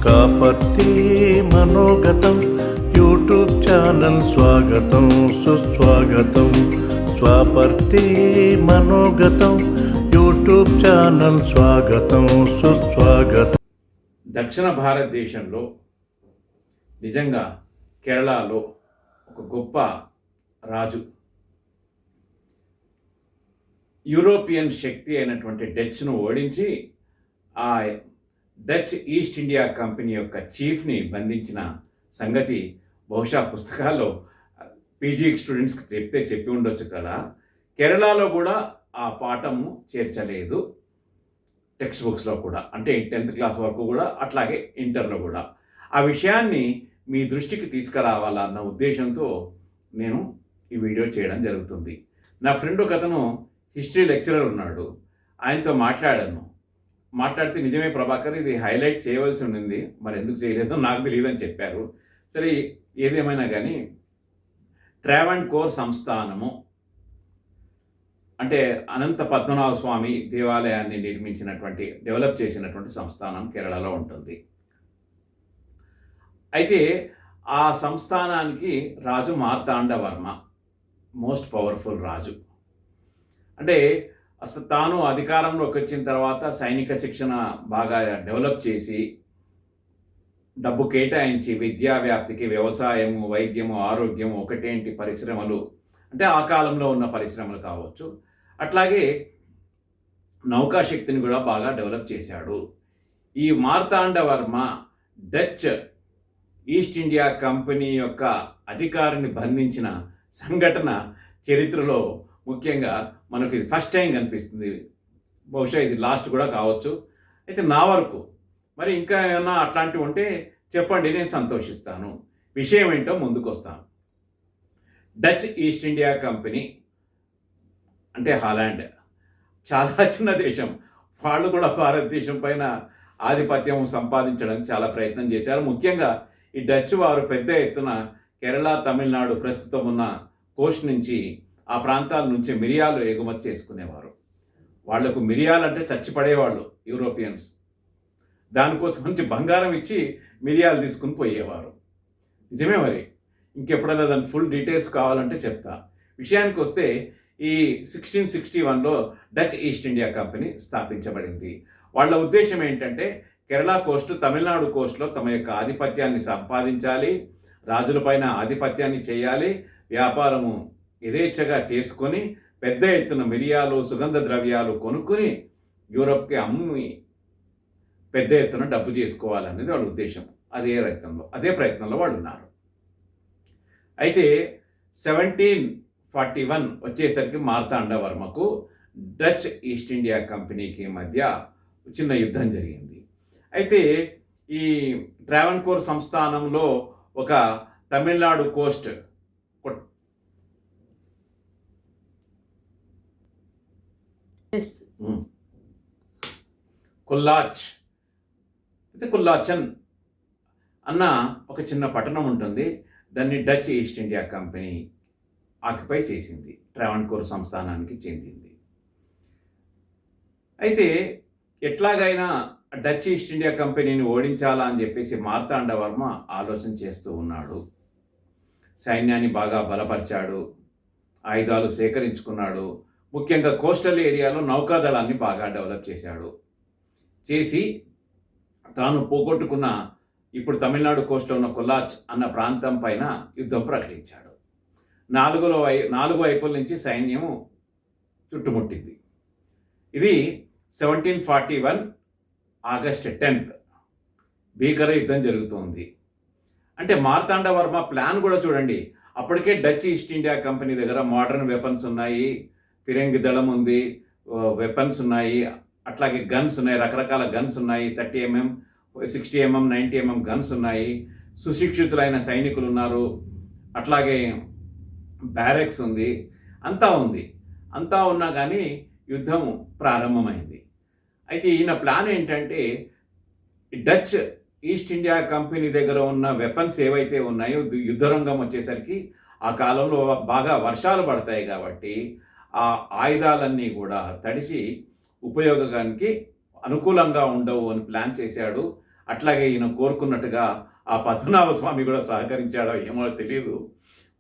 Kaparthi మనోగతం YouTube channel స్వాగతం సుస్వాగతం. స్వాపర్తి మనోగతం YouTube channel స్వాగతం సుస్వాగతం. దక్షిణ భారతదేశంలో నిజంగా కేరళలో ఒక గొప్ప రాజు, యూరోపియన్ శక్తి అయినటువంటి డచ్ను ఓడించి ఆ డచ్ ఈస్ట్ ఇండియా కంపెనీ యొక్క చీఫ్ని బంధించిన సంగతి బహుశా పుస్తకాల్లో పీజీ స్టూడెంట్స్కి చెప్పి ఉండొచ్చు కదా. కేరళలో కూడా ఆ పాఠము చేర్చలేదు టెక్స్ట్ బుక్స్లో కూడా, అంటే 10th క్లాస్ వరకు కూడా, అట్లాగే ఇంటర్లో కూడా. ఆ విషయాన్ని మీ దృష్టికి తీసుకురావాలన్న ఉద్దేశంతో నేను ఈ వీడియో చేయడం జరుగుతుంది. నా ఫ్రెండ్ ఒక అతను హిస్టరీ లెక్చరర్ ఉన్నాడు, ఆయనతో మాట్లాడితే నిజమే ప్రభాకర్, ఇది హైలైట్ చేయవలసి ఉండింది, మరి ఎందుకు చేయలేదో నాకు తెలియదని చెప్పారు. సరే, ఏదేమైనా కానీ ట్రావెన్కోర్ సంస్థానము అంటే అనంత పద్మనాభ స్వామి దేవాలయాన్ని డెవలప్ చేసినటువంటి సంస్థానం కేరళలో ఉంటుంది. అయితే ఆ సంస్థానానికి రాజు మార్తాండవర్మ, మోస్ట్ పవర్ఫుల్ రాజు. అంటే అసలు తాను అధికారంలోకి వచ్చిన తర్వాత సైనిక శిక్షణ బాగా డెవలప్ చేసి, డబ్బు కేటాయించి విద్యా వ్యాప్తికి వ్యవసాయము, వైద్యము, ఆరోగ్యము, ఒకటేంటి పరిశ్రమలు, అంటే ఆ కాలంలో ఉన్న పరిశ్రమలు కావచ్చు, అట్లాగే నౌకాశక్తిని కూడా బాగా డెవలప్ చేశాడు. ఈ Marthanda Varma Dutch east India company యొక్క అధికారిని బంధించిన సంఘటన చరిత్రలో ముఖ్యంగా మనకు ఇది ఫస్ట్ టైం కనిపిస్తుంది. బహుశా ఇది లాస్ట్ కూడా కావచ్చు. అయితే నా వరకు మరి ఇంకా ఏమన్నా అట్లాంటివి ఉంటే చెప్పండి, నేను సంతోషిస్తాను. విషయం ఏంటో ముందుకు వస్తాను. డచ్ ఈస్ట్ ఇండియా కంపెనీ అంటే హాలాండ్ చాలా చిన్న దేశం. వాళ్ళు కూడా భారతదేశం పైన ఆధిపత్యం సంపాదించడానికి చాలా ప్రయత్నం చేశారు. ముఖ్యంగా ఈ డచ్ వారు పెద్ద ఎత్తున కేరళ, తమిళనాడు ప్రస్తుతం ఉన్న కోస్ట్ నుంచి, ఆ ప్రాంతాల నుంచి మిరియాలు ఎగుమతి చేసుకునేవారు. వాళ్లకు మిరియాలు అంటే చచ్చిపడేవాళ్ళు యూరోపియన్స్. దానికోసం నుంచి బంగారం ఇచ్చి మిరియాలు తీసుకుని పోయేవారు. నిజమే. మరి ఇంకెప్పుడైనా దాని ఫుల్ డీటెయిల్స్ కావాలంటే చెప్తా. విషయానికి వస్తే ఈ 1661లో డచ్ ఈస్ట్ ఇండియా కంపెనీ స్థాపించబడింది. వాళ్ళ ఉద్దేశం ఏంటంటే కేరళ కోస్ట్, తమిళనాడు కోస్ట్లో తమ యొక్క ఆధిపత్యాన్ని సంపాదించాలి, రాజులపైన ఆధిపత్యాన్ని చేయాలి, వ్యాపారము యథేచ్ఛగా చేసుకొని పెద్ద ఎత్తున మిరియాలు, సుగంధ ద్రవ్యాలు కొనుక్కుని యూరోప్కి అమ్మి పెద్ద ఎత్తున డబ్బు చేసుకోవాలనేది వాళ్ళ ఉద్దేశం. అదే ప్రయత్నంలో వాళ్ళు ఉన్నారు. అయితే 1741 వచ్చేసరికి మార్తాండవర్మకు డచ్ ఈస్ట్ ఇండియా కంపెనీకి మధ్య చిన్న యుద్ధం జరిగింది. అయితే ఈ ట్రావెన్కోర్ సంస్థానంలో ఒక తమిళనాడు కోస్ట్ కుల్లాచన్ అన్న ఒక చిన్న పట్టణం ఉంటుంది. దాన్ని Dutch east India company occupy చేసింది, ట్రావెన్కోర్ సంస్థానానికి చెందింది. అయితే ఎట్లాగైనా డచ్ ఈస్ట్ ఇండియా కంపెనీని ఓడించాలా అని చెప్పేసి మార్తాండవర్మ ఆలోచన చేస్తూ ఉన్నాడు. సైన్యాన్ని బాగా బలపరిచాడు, ఆయుధాలు సేకరించుకున్నాడు. ముఖ్యంగా కోస్టల్ ఏరియాలో నౌకాదళాన్ని బాగా డెవలప్ చేసి తాను పోగొట్టుకున్న, ఇప్పుడు తమిళనాడు కోస్ట్లో ఉన్న కొల్లాచ్ అన్న ప్రాంతం పైన యుద్ధం ప్రకటించాడు. నాలుగు వైపుల నుంచి సైన్యం చుట్టుముట్టింది. ఇది 1741 ఆగస్ట్ 10th భీకర యుద్ధం జరుగుతోంది. అంటే మార్తాండవర్మ ప్లాన్ కూడా చూడండి. అప్పటికే డచ్ ఈస్ట్ ఇండియా కంపెనీ దగ్గర మోడర్న్ వెపన్స్ ఉన్నాయి, ఫిరంగి దళం ఉంది, వెపన్స్ ఉన్నాయి, అట్లాగే గన్స్ ఉన్నాయి, రకరకాల గన్స్ ఉన్నాయి. 30mm, 60mm, 90mm గన్స్ ఉన్నాయి. సుశిక్షితులైన సైనికులు ఉన్నారు. అట్లాగే బ్యారెక్స్ ఉంది, అంతా ఉన్నా కానీ యుద్ధం ప్రారంభమైంది. అయితే ఈయన ప్లాన్ ఏంటంటే డచ్ ఈస్ట్ ఇండియా కంపెనీ దగ్గర ఉన్న వెపన్స్ ఏవైతే ఉన్నాయో, యుద్ధరంగం వచ్చేసరికి ఆ కాలంలో బాగా వర్షాలు పడతాయి కాబట్టి ఆ ఆయుధాలన్నీ కూడా తడిసి ఉపయోగానికి అనుకూలంగా ఉండవు అని ప్లాన్ చేశాడు. అట్లాగే ఈయన కోరుకున్నట్టుగా ఆ పద్మనాభ స్వామి కూడా సహకరించాడో ఏమో తెలియదు.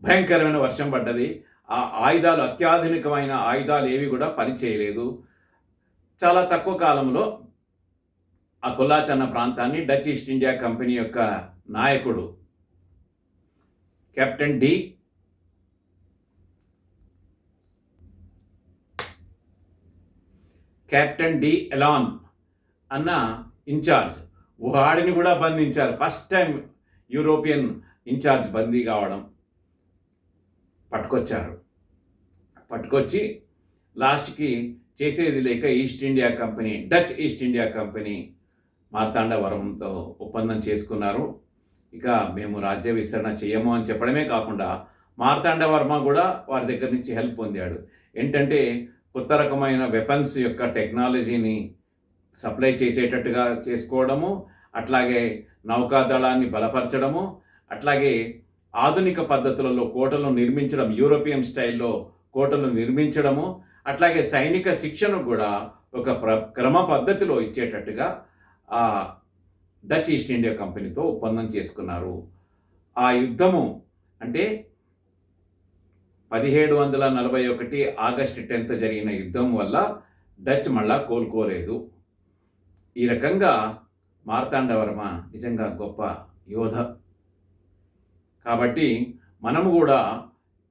భయంకరమైన వర్షం పడ్డది. ఆ ఆయుధాలు, అత్యాధునికమైన ఆయుధాలు ఏవి కూడా పనిచేయలేదు. చాలా తక్కువ కాలంలో ఆ కొల్లాచన్న ప్రాంతాన్ని డచ్ ఈస్ట్ ఇండియా కంపెనీ యొక్క నాయకుడు కెప్టెన్ డి ఎలాన్ అన్న ఇన్ఛార్జ్, వాడిని కూడా బంధించారు. ఫస్ట్ టైం యూరోపియన్ ఇన్ఛార్జ్ బందీ కావడం. పట్టుకొచ్చి లాస్ట్కి చేసేది లేక డచ్ ఈస్ట్ ఇండియా కంపెనీ మార్తాండవరంతో ఒప్పందం చేసుకున్నారు. ఇక మేము రాజ్య విస్తరణ చేయము అని చెప్పడమే కాకుండా మార్తాండవర్మ కూడా వారి దగ్గర నుంచి హెల్ప్ పొందాడు. ఏంటంటే కొత్త రకమైన వెపన్స్ యొక్క టెక్నాలజీని సప్లై చేసేటట్టుగా చేసుకోవడము, అట్లాగే నౌకాదళాన్ని బలపరచడము, అట్లాగే ఆధునిక పద్ధతులలో కోటలను నిర్మించడం, యూరోపియన్ స్టైల్లో కోటలు నిర్మించడము, అట్లాగే సైనిక శిక్షణ కూడా ఒక క్రమ పద్ధతిలో ఇచ్చేటట్టుగా డచ్ ఈస్ట్ ఇండియా కంపెనీతో ఒప్పందం చేసుకున్నారు. ఆ యుద్ధము అంటే 1741 ఆగస్టు 10 జరిగిన యుద్ధం వల్ల డచ్ మళ్ళా కోలుకోలేదు. ఈ రకంగా మార్తాండవర్మ నిజంగా గొప్ప యోధ. కాబట్టి మనము కూడా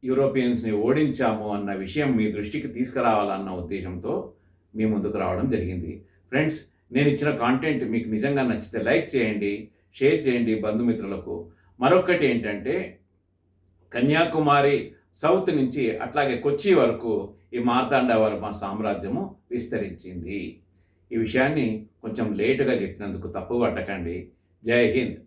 యూరోపియన్స్ని ఓడించాము అన్న విషయం మీ దృష్టికి తీసుకురావాలన్న ఉద్దేశంతో మీ ముందుకు రావడం జరిగింది. ఫ్రెండ్స్, నేను ఇచ్చిన కాంటెంట్ మీకు నిజంగా నచ్చితే లైక్ చేయండి, షేర్ చేయండి బంధుమిత్రులకు. మరొకటి ఏంటంటే, కన్యాకుమారి సౌత్ నుంచి అట్లాగే కొచ్చి వరకు ఈ మార్తాండవర్మ సామ్రాజ్యము విస్తరించింది. ఈ విషయాన్ని కొంచెం లేటుగా చెప్పినందుకు తప్పు పట్టకండి. జై హింద్.